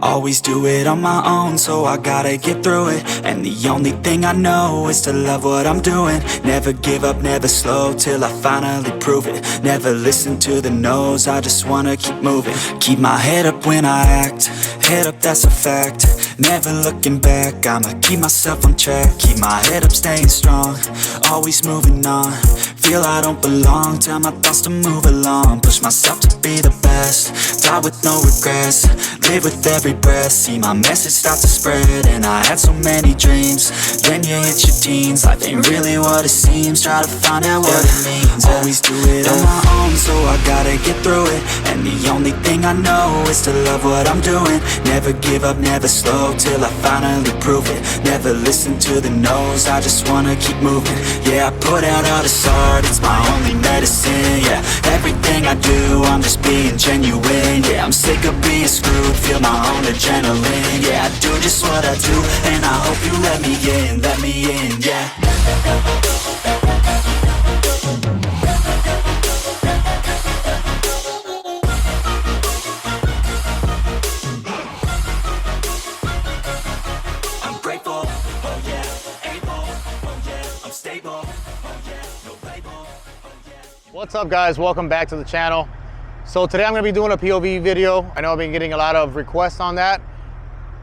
Always do it on my own, so I gotta get through it. And the only thing I know is to love what I'm doing. Never give up, never slow, till I finally prove it. Never listen to the no's, I just wanna keep moving. Keep my head up when I act, head up, that's a fact. Never looking back, I'ma keep myself on track. Keep my head up, staying strong, always moving on. Feel I don't belong, tell my thoughts to move along. Push myself to be the best, die with no regrets. Live with every breath, see my message start to spread. And I had so many dreams, then you hit your teens. Life ain't really what it seems, try to find out what it means. Always do it on my own, so I gotta get through it. And the only thing I know is to love what I'm doing. Never give up, never slow, till I finally prove it. Never listen to the no's, I just wanna keep moving. Yeah, I put out all this art, it's my only medicine. Yeah, everything I do, I'm just being genuine. Yeah, I'm sick of being screwed, feel my own adrenaline. Yeah, I do just what I do, and I hope you let me in, yeah. What's up, guys? Welcome back to the channel. So today I'm going to be doing a POV video. I know I've been getting a lot of requests on that.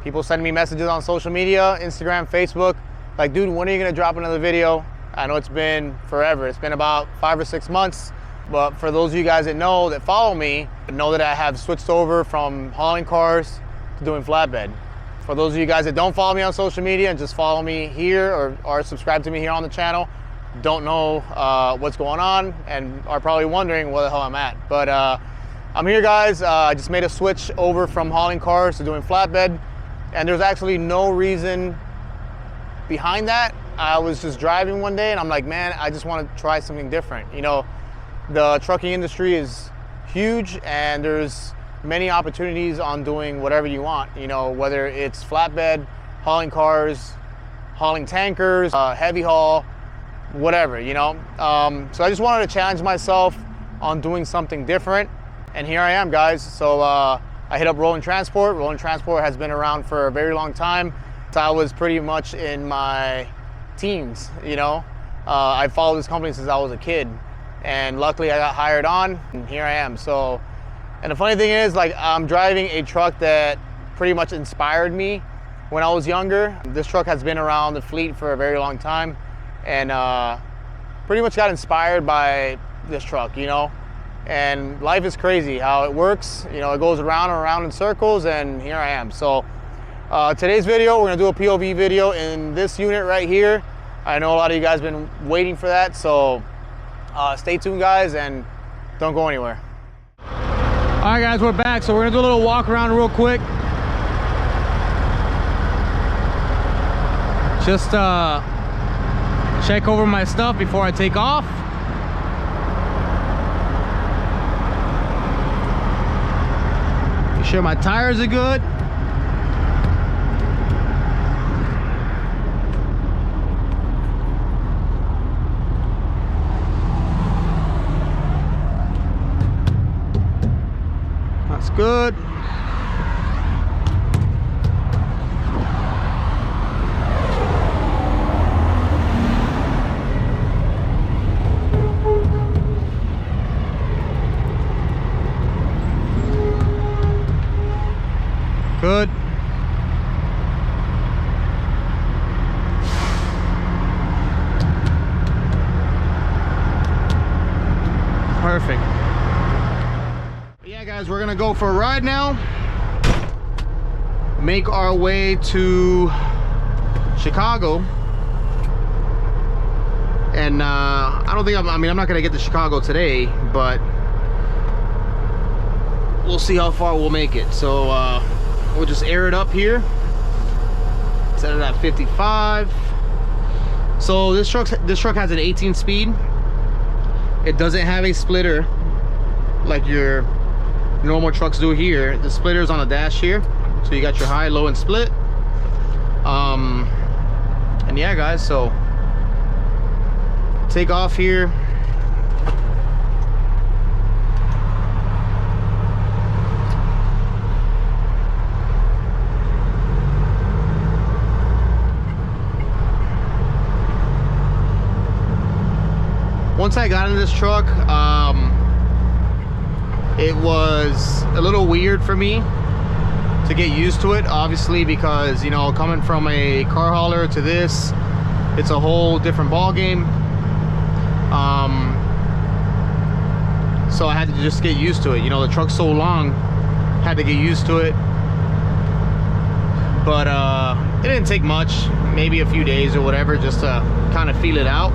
People sending me messages on social media, Instagram, Facebook, like, dude, when are you going to drop another video? I know it's been forever. It's been about 5 or 6 months. But for those of you guys that know, that follow me, know that I have switched over from hauling cars to doing flatbed. For those of you guys that don't follow me on social media and just follow me here or subscribe to me here on the channel, don't know what's going on and are probably wondering where the hell I'm at. But I'm here, guys. I just made a switch over from hauling cars to doing flatbed, and there's actually no reason behind that. I was just driving one day and I'm like, man, I just want to try something different. You know, the trucking industry is huge and there's many opportunities on doing whatever you want, you know, whether it's flatbed, hauling cars, hauling tankers, heavy haul, whatever, you know. So I just wanted to challenge myself on doing something different, and here I am, guys. So I hit up Rolling Transport. Rolling Transport has been around for a very long time. So I was pretty much in my teens, you know. I followed this company since I was a kid, and luckily I got hired on, and here I am. So, and the funny thing is, like, I'm driving a truck that pretty much inspired me when I was younger. This truck has been around the fleet for a very long time, and pretty much got inspired by this truck, you know. And life is crazy how it works, you know. It goes around and around in circles, and here I am. So today's video, we're gonna do a POV video in this unit right here. I know a lot of you guys have been waiting for that, so stay tuned, guys, and don't go anywhere. All right, guys, we're back. So we're gonna do a little walk around real quick. Just check over my stuff before I take off. Make sure my tires are good. That's good. Good. Perfect. Yeah, guys, we're gonna go for a ride now. Make our way to Chicago. And I don't think I'm not gonna get to Chicago today, but we'll see how far we'll make it. So we'll just air it up here. Set it at 55. So this truck has an 18 speed. It doesn't have a splitter like your normal trucks do here. The splitter is on the dash here. So you got your high, low, and split. And yeah, guys, so take off here. once I got in this truck, it was a little weird for me to get used to it, obviously, because, you know, coming from a car hauler to this, it's a whole different ball game. So I had to just get used to it. You know, the truck's so long, had to get used to it. But it didn't take much, maybe a few days or whatever, just to kind of feel it out.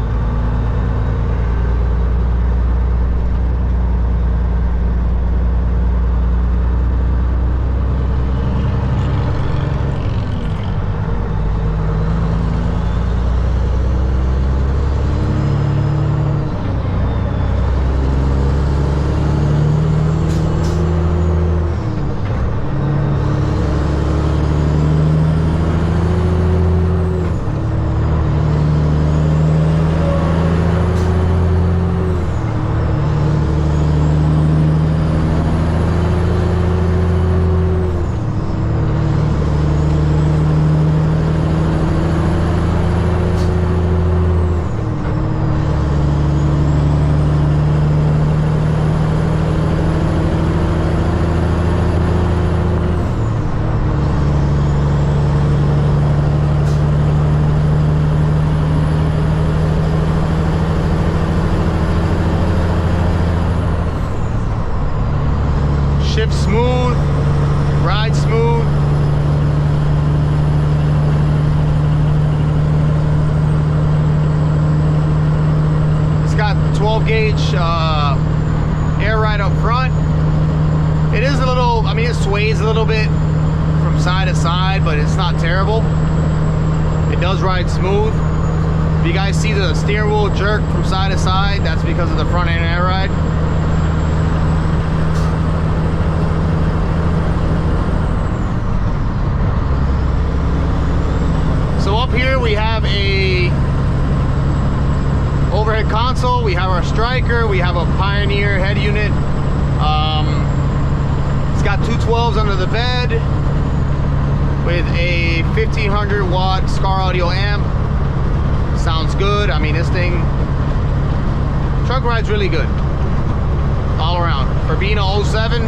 Shift smooth, ride smooth. It's got 12 gauge air ride up front. It is a little, I mean, it sways a little bit from side to side, but it's not terrible. It does ride smooth. If you guys see the steering wheel jerk from side to side, that's because of the front end air ride. Up here we have a overhead console, we have our striker, we have a Pioneer head unit. It's got two 12s under the bed with a 1500 watt Scar Audio amp. Sounds good. I mean, this thing, truck rides really good all around. For being a 07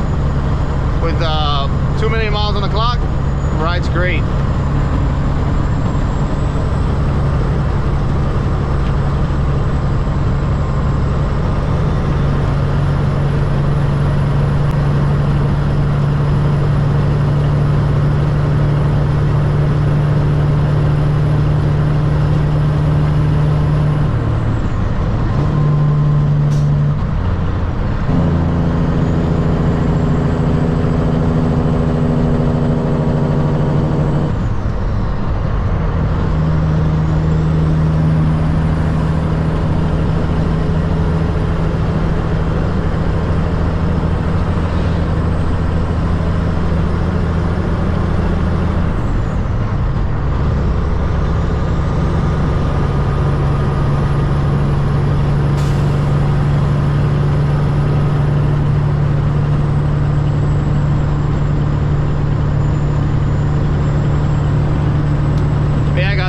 with 2 million miles on the clock, rides great.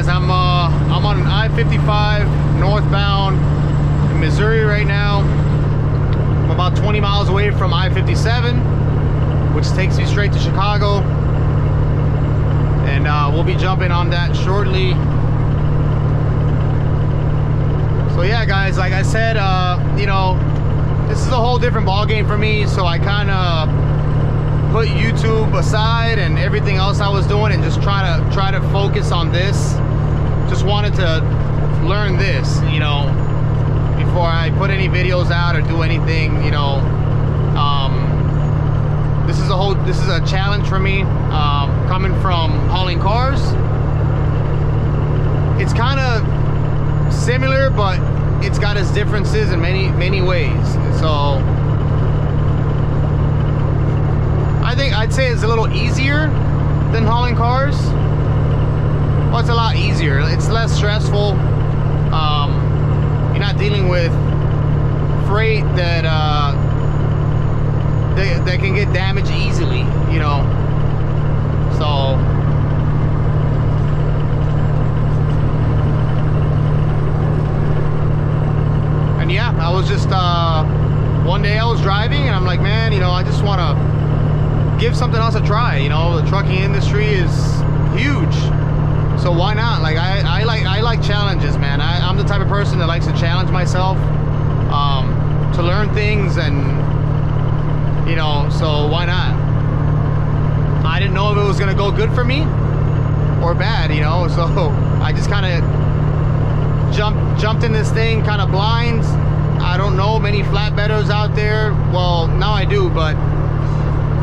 I'm on I-55 northbound in Missouri right now. I'm about 20 miles away from I-57, which takes me straight to Chicago, and we'll be jumping on that shortly. So yeah, guys, like I said, you know, this is a whole different ball game for me, so I kind of put YouTube aside and everything else I was doing and just try to focus on this. Just wanted to learn this, you know, before I put any videos out or do anything, you know. This is a challenge for me, coming from hauling cars. It's kind of similar, but it's got its differences in many ways. So I'd say it's a little easier than hauling cars. Well, it's a lot easier. It's less stressful. You're not dealing with freight that that can get damaged easily, you know. So and yeah, I was just one day I was driving and I'm like, man, you know, I just want to give something else a try. You know, the trucking industry is huge, so why not? Like I like challenges, man. I'm the type of person that likes to challenge myself, to learn things, and you know, so why not? I didn't know if it was gonna go good for me or bad, you know, so I just kind of jumped in this thing kind of blind. I don't know many flatbedders out there. Well, now I do, but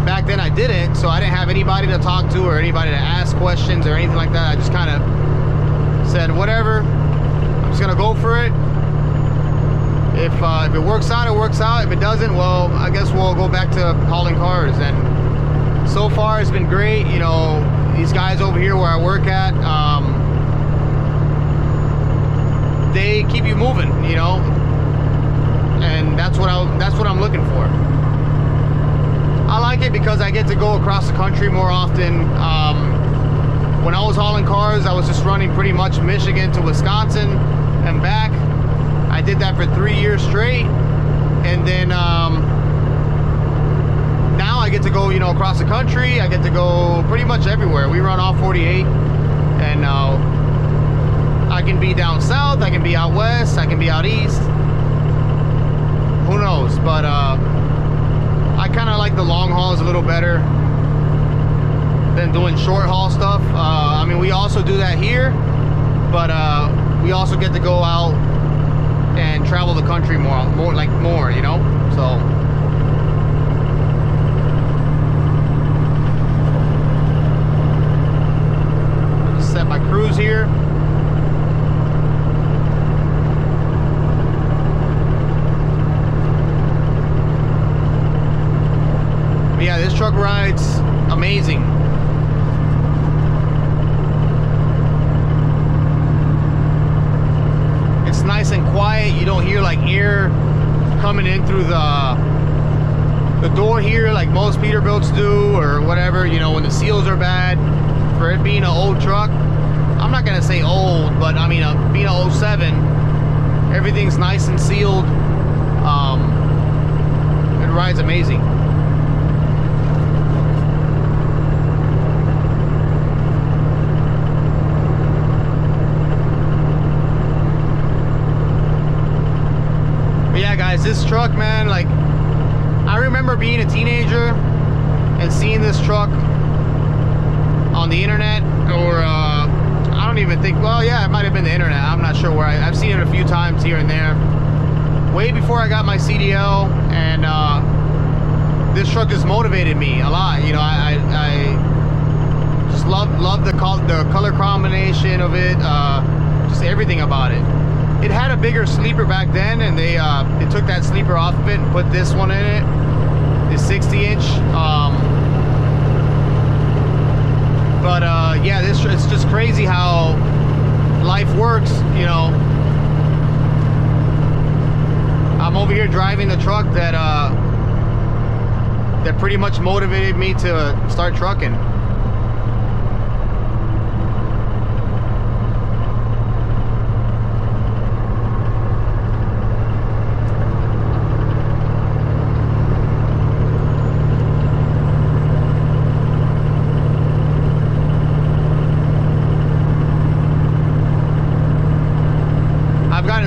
back then I didn't, so I didn't have anybody to talk to or anybody to ask questions or anything like that. I just kind of said, whatever, I'm just gonna go for it. If it works out, it works out. If it doesn't, well, I guess we'll go back to hauling cars. And so far it's been great. You know, these guys over here where I work at, they keep you moving, you know, and that's what I'm looking for. I like it because I get to go across the country more often. When I was hauling cars, I was just running pretty much Michigan to Wisconsin and back. I did that for 3 years straight, and then now I get to go, you know, across the country. I get to go pretty much everywhere. We run all 48, and I can be down south, I can be out west, I can be out east. Who knows? But I kind of like the long hauls a little better than doing short haul stuff. I mean, we also do that here, but we also get to go out and travel the country more, you know. So just set my cruise here. But yeah, this truck ride's amazing. It's nice and quiet. You don't hear like air coming in through the door here like most Peterbilts do or whatever, you know, when the seals are bad. For it being an old truck, I'm not gonna say old, but I mean being an 07, everything's nice and sealed. It rides amazing. This truck, man, like I remember being a teenager and seeing this truck on the internet, or I don't even think, well, yeah, it might have been the internet, I'm not sure where. I've seen it a few times here and there way before I got my CDL, and this truck has motivated me a lot. You know, I just love the color combination of it, just everything about it. It had a bigger sleeper back then, and they took that sleeper off of it and put this one in it, this 60-inch. But yeah, it's just crazy how life works, you know. I'm over here driving the truck that that pretty much motivated me to start trucking.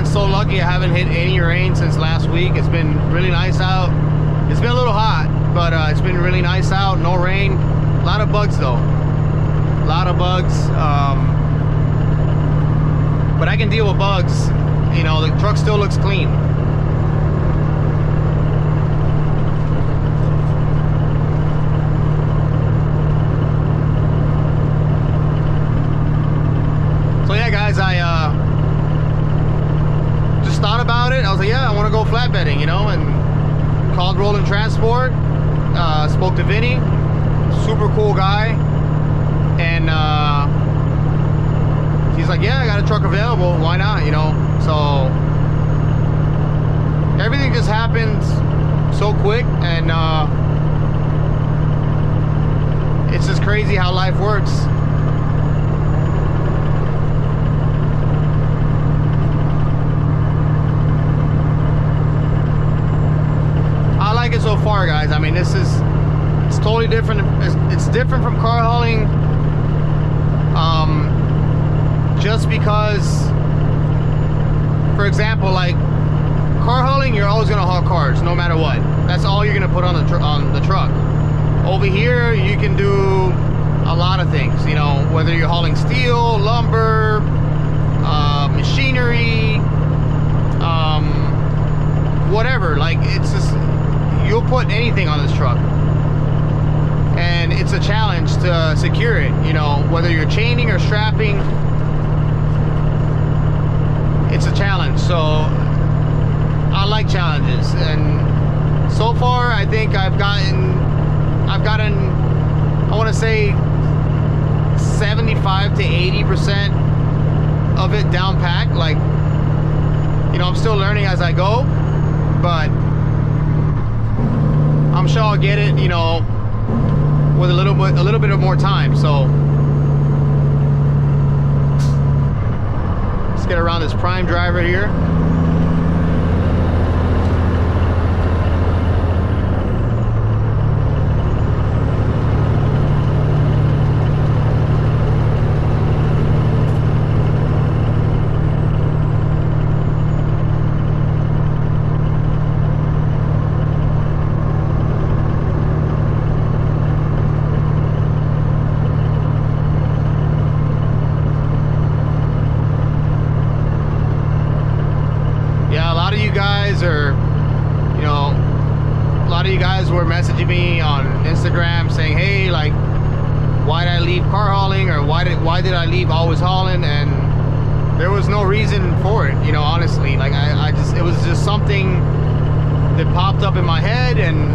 So lucky I haven't hit any rain since last week. It's been really nice out. It's been a little hot, but it's been really nice out. No rain. A lot of bugs though. A lot of bugs. But I can deal with bugs. You know, the truck still looks clean. So yeah, guys, I thought about it. I was like, yeah, I want to go flatbedding, you know, and called Rolling Transport, spoke to Vinny, super cool guy, and he's like, yeah, I got a truck available, why not, you know. So everything just happened so quick, and it's just crazy how life works. totally different. It's different from car hauling, just because, for example, like car hauling, you're always gonna haul cars no matter what. That's all you're gonna put on the truck. Over here, you can do a lot of things, you know, whether you're hauling steel, lumber, machinery, whatever. Like, it's just, you'll put anything on this truck, and it's a challenge to secure it, you know, whether you're chaining or strapping. It's a challenge. So I like challenges, and so far I think I've gotten, I want to say 75 to 80% of it down packed. Like, you know, I'm still learning as I go, but I'm sure I'll get it, you know, with a little bit of more time. So let's get around this prime driver here. Messaging me on Instagram saying, hey, like, why did I leave car hauling, or why did I leave always hauling? And there was no reason for it, you know, honestly. Like, I just, it was just something that popped up in my head, and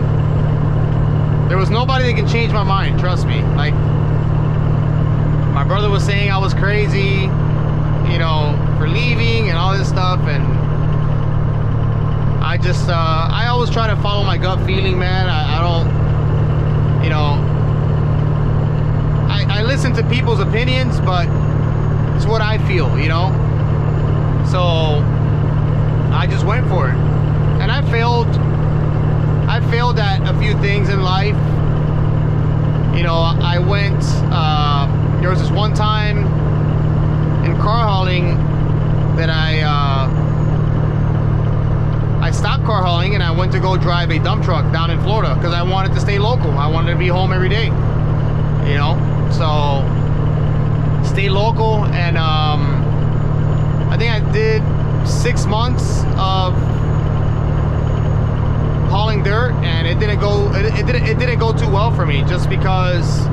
there was nobody that can change my mind, trust me. Like, my brother was saying I was crazy, you know, for leaving and all this stuff, and I just, I always try to follow my gut feeling, man. I don't, you know, I listen to people's opinions, but it's what I feel, you know? So I just went for it. And I failed at a few things in life. You know, I went, there was this one time in car hauling that I stopped car hauling and I went to go drive a dump truck down in Florida because I wanted to stay local. I wanted to be home every day, you know? So stay local, and I think I did 6 months of hauling dirt, and it didn't go too well for me, just because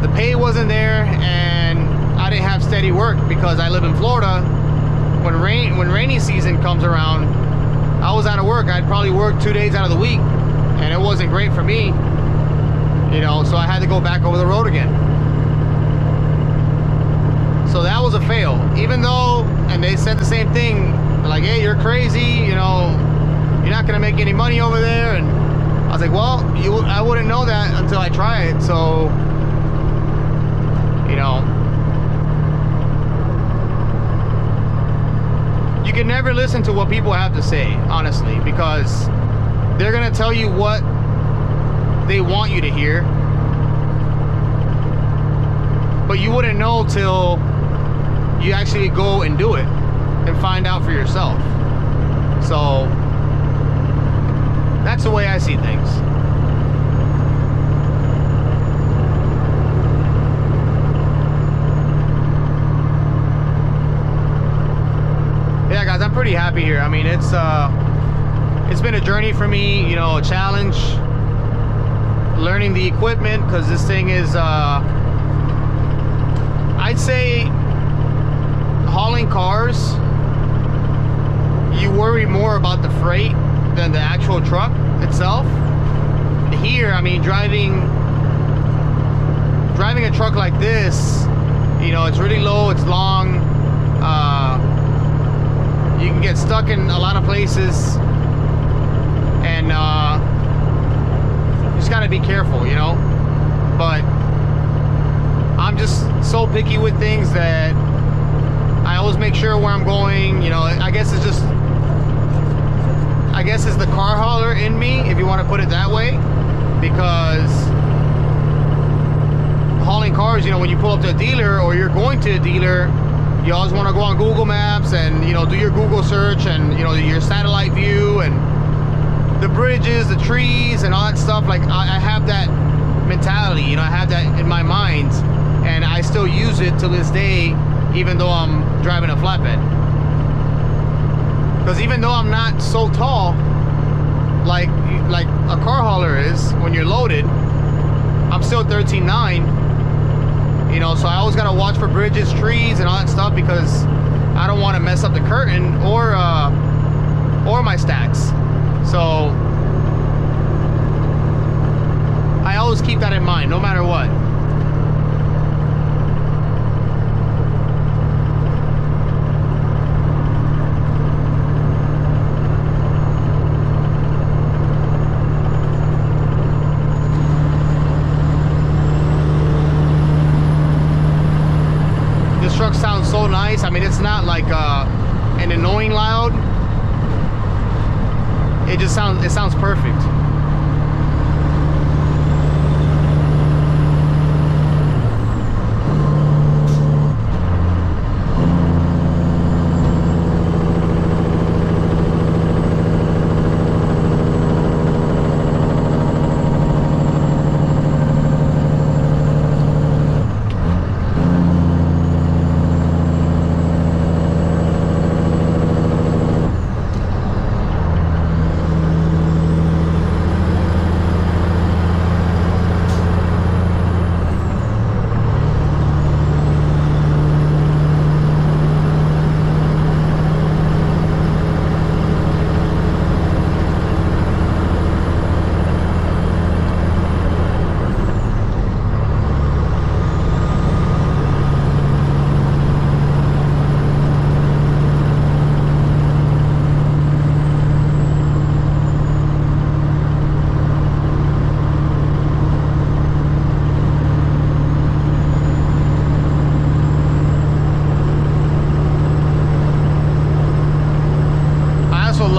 the pay wasn't there and I didn't have steady work because I live in Florida. When rainy season comes around, I was out of work. I'd probably work 2 days out of the week, and it wasn't great for me, you know, so I had to go back over the road again. So that was a fail, even though, and they said the same thing, like, hey, you're crazy, you know, you're not gonna make any money over there. And I was like, well, I wouldn't know that until I try it. So, you know, you can never listen to what people have to say, honestly, because they're gonna tell you what they want you to hear, but you wouldn't know till you actually go and do it and find out for yourself. So that's the way I see things. Yeah, guys, I'm pretty happy here. I mean, it's been a journey for me, you know, a challenge, learning the equipment, because this thing is, I'd say, hauling cars, you worry more about the freight than the actual truck itself. Here, I mean, driving a truck like this, you know, it's really low, it's long, you can get stuck in a lot of places, and you just gotta be careful, you know. But I'm just so picky with things that I always make sure where I'm going, you know. I guess it's the car hauler in me, if you want to put it that way. because hauling cars, you know, when you pull up to a dealer or you're going to a dealer, you always want to go on Google Maps and, you know, do your Google search and, you know, your satellite view and the bridges, the trees and all that stuff. Like I have that mentality, you know, I have that in my mind, and I still use it to this day, even though I'm driving a flatbed. Because even though I'm not so tall like a car hauler is when you're loaded, I'm still 13.9. You know, so I always gotta watch for bridges, trees, and all that stuff, because I don't want to mess up the curtain or my stacks. So I always keep that in mind, no matter what. Truck sounds so nice. I mean, it's not like an annoying loud. It sounds perfect.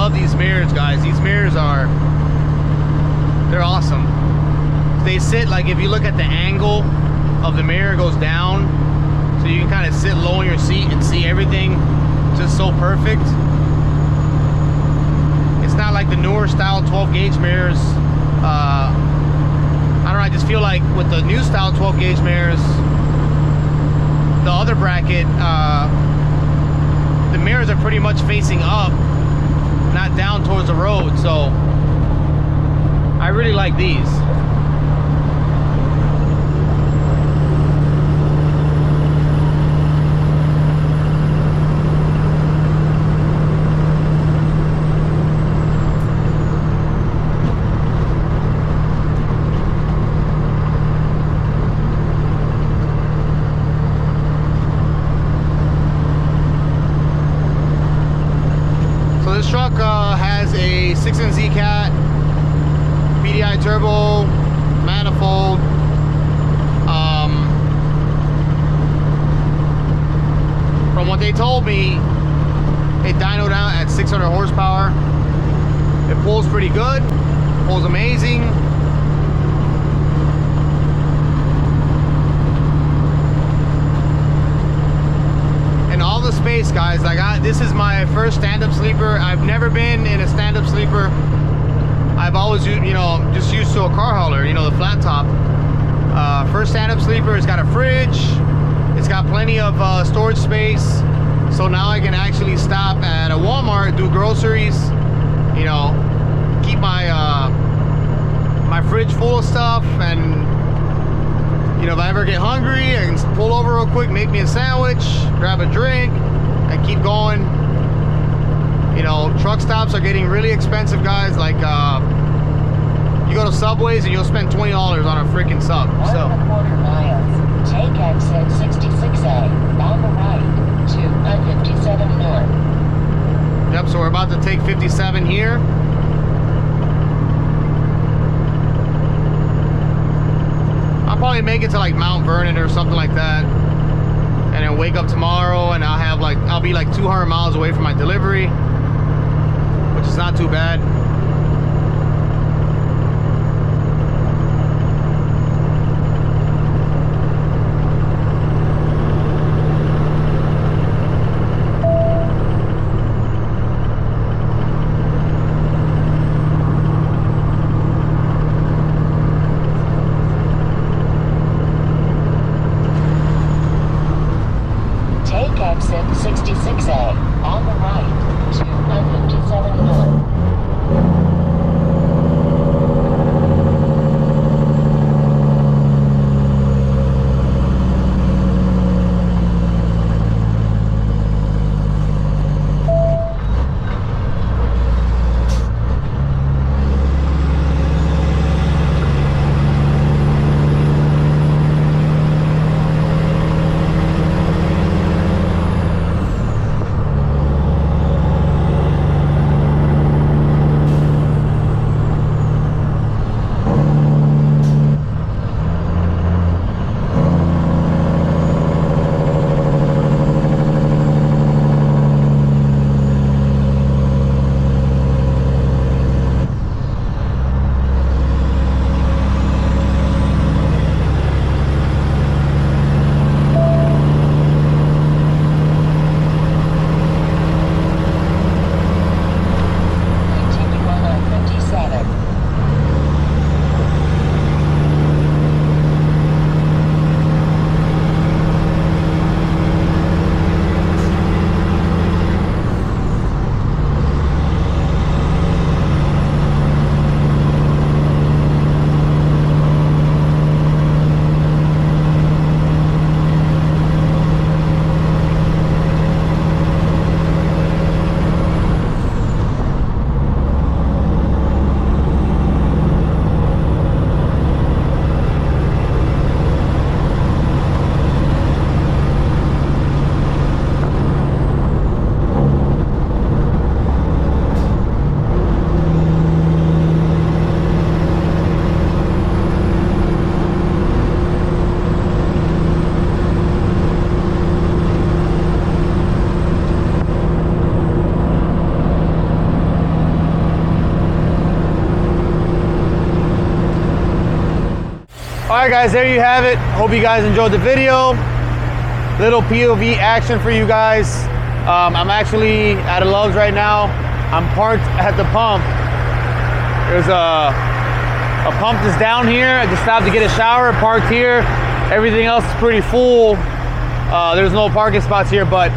These mirrors, guys, these mirrors they're awesome. They sit, like, if you look at the angle of the mirror, it goes down, so you can kind of sit low in your seat and see everything just so perfect. It's not like the newer style 12 gauge mirrors. I don't know, I just feel like with the new style 12 gauge mirrors, the other bracket, the mirrors are pretty much facing up, not down towards the road. So I really like these. This truck has a 6-inch Z-Cat, PDI turbo, manifold. From what they told me, it dynoed out at 600 horsepower. It pulls pretty good, pulls amazing. Space, guys. Like, this is my first stand-up sleeper. I've never been in a stand-up sleeper. I've always, you know, just used to a car hauler, you know, the flat top. First stand-up sleeper. It's got a fridge. It's got plenty of storage space. So now I can actually stop at a Walmart, do groceries, you know, keep my my fridge full of stuff, and you know, if I ever get hungry, I can pull over real quick, make me a sandwich, grab a drink, and keep going. You know, truck stops are getting really expensive, guys. Like, you go to Subways and you'll spend $20 on a freaking sub. So 1.25 miles. Take exit 66A on the right to I-57 North. Yep, so we're about to take 57 here. I'll probably make it to like Mount Vernon or something like that, and then wake up tomorrow and I'll be like 200 miles away from my delivery, which is not too bad. 66A, on the right, to I-57 North. Alright guys, there you have it. Hope you guys enjoyed the video. Little POV action for you guys. I'm actually at a Love's right now. I'm parked at the pump. There's a pump that's down here. I just stopped to get a shower, parked here. Everything else is pretty full. There's no parking spots here, but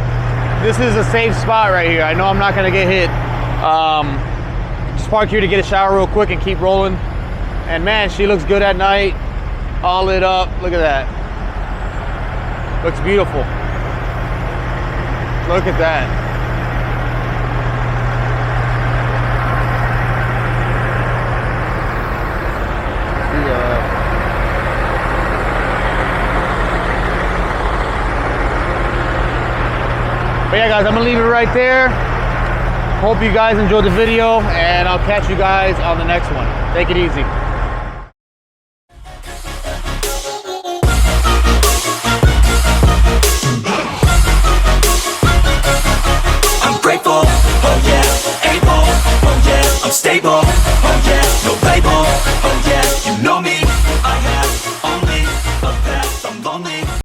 this is a safe spot right here. I know I'm not gonna get hit. Just parked here to get a shower real quick and keep rolling. And man, she looks good at night. All lit up. Look at that. Looks beautiful. Look at that. But yeah guys, I'm gonna leave it right there. Hope you guys enjoyed the video, and I'll catch you guys on the next one. Take it easy. Grateful, oh yeah, able, oh yeah, I'm stable, oh yeah, no label, oh yeah, you know me.